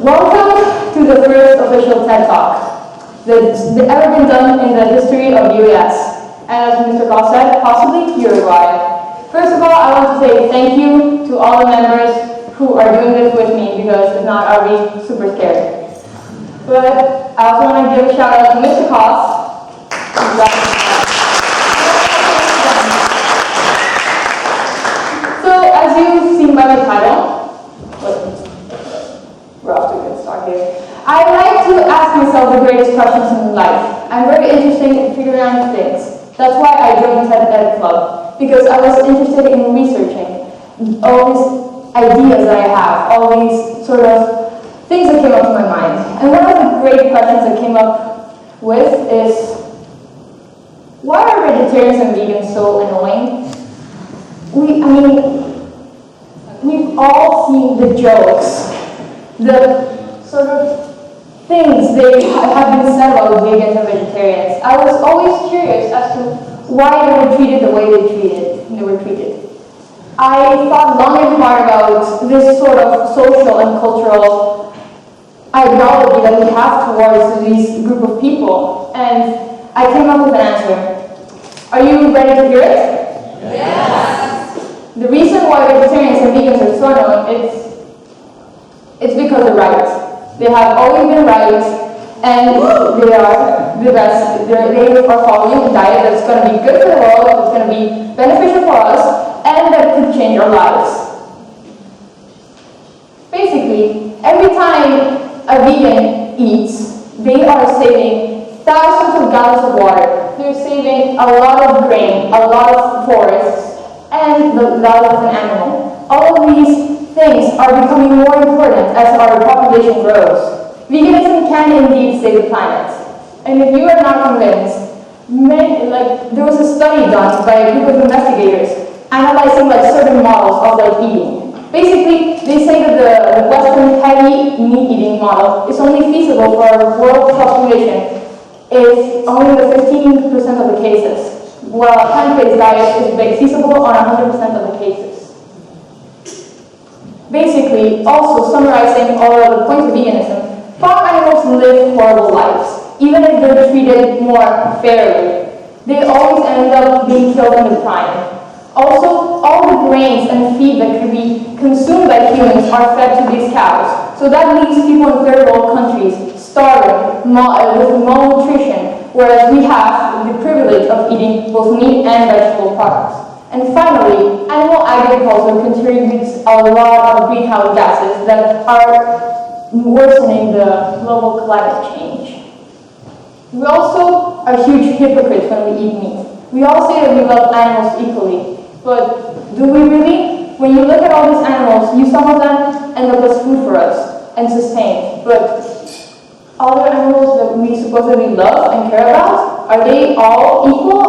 Welcome to the first official TED Talk that's ever been done in the history of the US, and as Mr. Goss said, possibly Uruguay. First of all, I want to say thank you to all the members who are doing this with me, because if not, I'll be super scared. But I also want to give a shout out to Mr. Goss. So, as you've seen by the title, we're off to a good start here. I like to ask myself the greatest questions in life. I'm very interested in figuring out things. That's why I joined the TED Club, because I was interested in researching all these ideas that I have, all these sort of things that came up to my mind. And one of the great questions I came up with is, why are vegetarians and vegans so annoying? We've all seen the jokes, the sort of things they have been said about vegans and vegetarians. I was always curious as to why they were treated the way they were treated. I thought long and hard about this sort of social and cultural ideology that we have towards this group of people, and I came up with an answer. Are you ready to hear it? Yes! The reason why vegetarians and vegans are so annoying, it's because they're right. They have always been right, and they are the best. They are following a diet that's going to be good for the world, that's going to be beneficial for us, and that could change our lives. Basically, every time a vegan eats, they are saving thousands of gallons of water. They're saving a lot of grain, a lot of forests, and the life of an animal. All of these things are becoming more important as our population grows. Veganism can indeed save the planet. And if you are not convinced, there was a study done by a group of investigators analyzing certain models of eating. Basically, they say that the Western heavy meat-eating model is only feasible for our world population if only the 15% of the cases, while a plant-based diet is feasible on 100% of the cases. Basically, also summarizing all of the points of veganism, farm animals live horrible lives, even if they're treated more fairly. They always end up being killed in the prime. Also, all the grains and feed that could be consumed by humans are fed to these cows. So that leaves people in third world countries starving with malnutrition, whereas we have the privilege of eating both meat and vegetable products. And finally, animal agriculture contributes a lot of greenhouse gases that are worsening the global climate change. We also are huge hypocrites when we eat meat. We all say that we love animals equally, but do we really? When you look at all these animals, some of them end up as food for us and sustain, but other animals that we supposedly love and care about, are they all equal?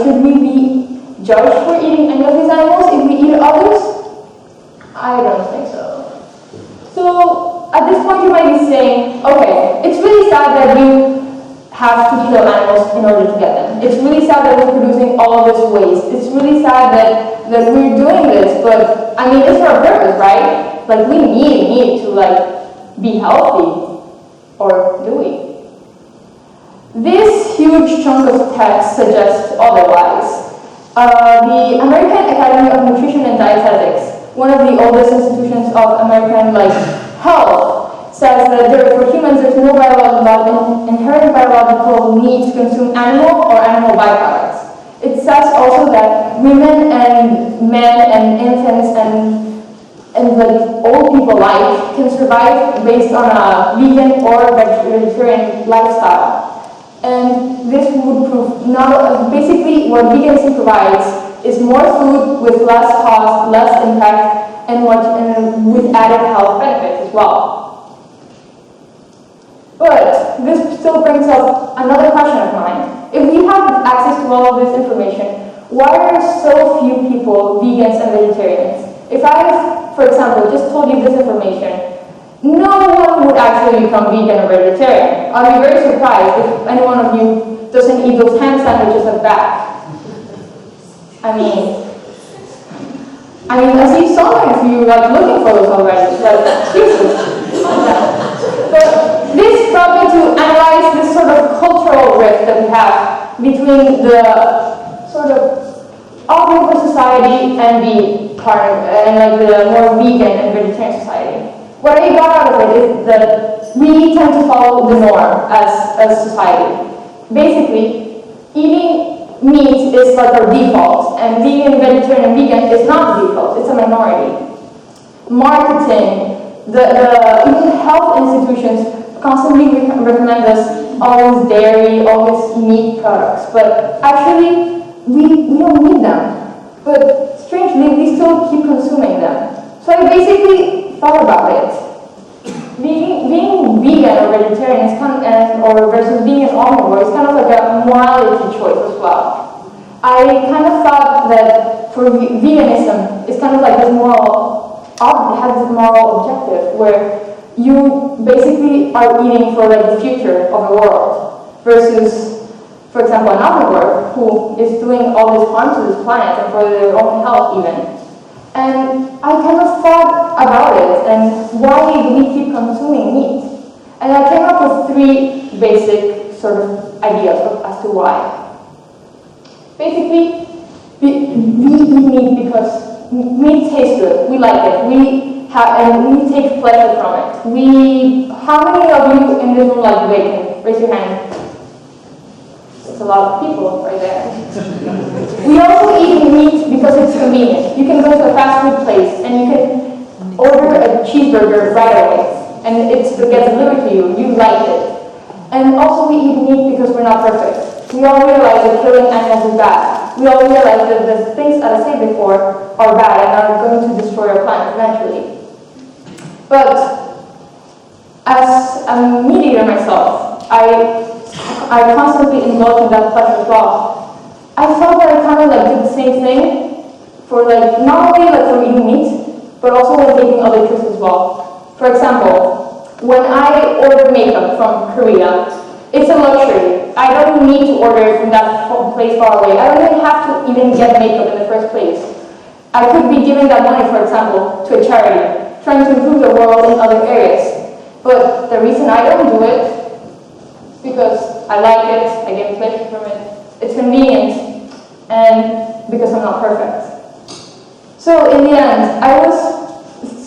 Should we be judged for eating any of these animals if we eat others? I don't think so. So, at this point you might be saying, okay, it's really sad that we have to kill animals in order to get them. It's really sad that we're producing all this waste. It's really sad that we're doing this, but it's for a purpose, right? We need meat to be healthy, or do we? This huge chunk of text suggests otherwise. The American Academy of Nutrition and Dietetics, one of the oldest institutions of American health, says that for humans there's no inherent biological need to consume animal or animal byproducts. It says also that women and men and infants and old people alike can survive based on a vegan or vegetarian lifestyle. And this would prove basically what veganism provides is more food with less cost, less impact, and with added health benefits as well. But this still brings up another question of mine. If we have access to all of this information, why are so few people vegans and vegetarians? If I, for example, just told you this information, no one would actually become vegan or vegetarian. I'd be very surprised if any one of you doesn't eat those ham sandwiches at the back. I mean, I see so many of you like looking for those already. Like, Jesus. But this brought me to analyze this sort of cultural rift that we have between the sort of omnivore society and the more vegan and vegetarian society. What I got out of it is that we tend to follow the norm as a society. Basically, eating meat is like our default, and being vegetarian and vegan is not the default, it's a minority. Marketing, even health institutions constantly recommend us always dairy, always meat products, but actually we don't need them. But strangely, we still keep consuming them. So I basically thought about it. Being vegan or vegetarian is versus being an omnivore is kind of like a morality choice as well. I kind of thought that for veganism, it's kind of like this has this moral objective where you basically are eating for like the future of the world versus, for example, an omnivore who is doing all this harm to this planet and for their own health even. And I kind of thought about it and why do we keep consuming meat? And I came up with 3 basic sort of ideas as to why. Basically, we eat meat because meat tastes good. We like it. And we take pleasure from it. How many of you in this room like bacon? Raise your hand. It's a lot of people right there. We also eat meat because it's convenient. You can go to a fast food place and you can order a cheeseburger right away. And it gets delivered to you. You like it. And also we eat meat because we're not perfect. We all realize that killing animals is bad. We all realize that the things that I said before are bad and are going to destroy our planet eventually. But as a meat eater myself, I constantly indulge in that pleasure as well. I felt that I kind of like did the same thing for like not only like for eating meat, but also when taking other trips as well. For example, when I order makeup from Korea, it's a luxury. I don't need to order it from that place far away. I don't even have to even get makeup in the first place. I could be giving that money, for example, to a charity, trying to improve the world in other areas. But the reason I don't do it is because I like it, I get pleasure from it, it's convenient, and because I'm not perfect. So in the end,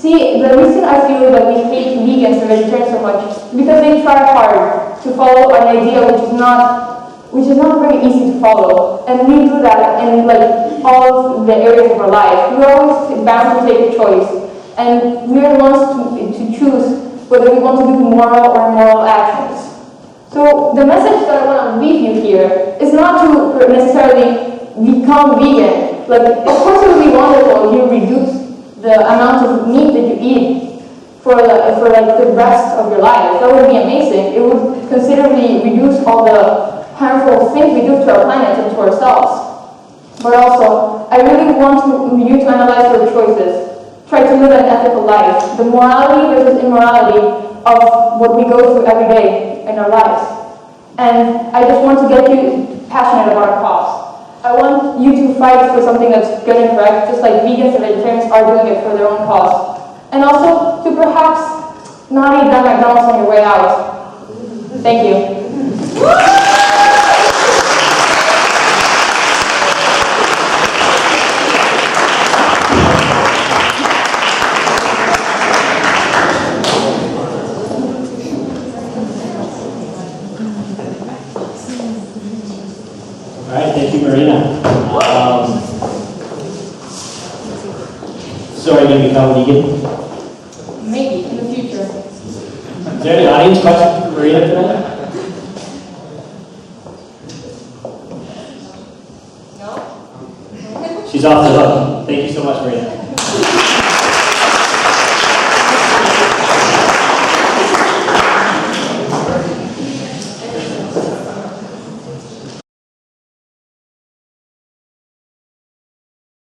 the reason I feel that we hate vegans and vegetarians so much is because they try hard to follow an idea which is not very easy to follow. And we do that in like all of the areas of our life. We're always bound to take a choice. And we're the ones to choose whether we want to do moral or immoral actions. So the message that I want to leave you here is not to necessarily become vegan. Like, of course it would be wonderful if you reduce the amount of meat that you eat for the rest of your life. That would be amazing. It would considerably reduce all the harmful things we do to our planet and to ourselves. But also, I really want you to analyze your choices. Try to live an ethical life. The morality versus immorality of what we go through every day in our lives. And I just want to get you passionate about a cause. I want you to fight for something that's good and correct, just like vegans and vegetarians are doing it for their own cause. And also to perhaps not eat that McDonald's on your way out. Thank you. All right, thank you, Marina. So are you going to become vegan? Maybe in the future. Is there any audience questions for Marina tonight? No? She's off the hook. Thank you so much, Marina.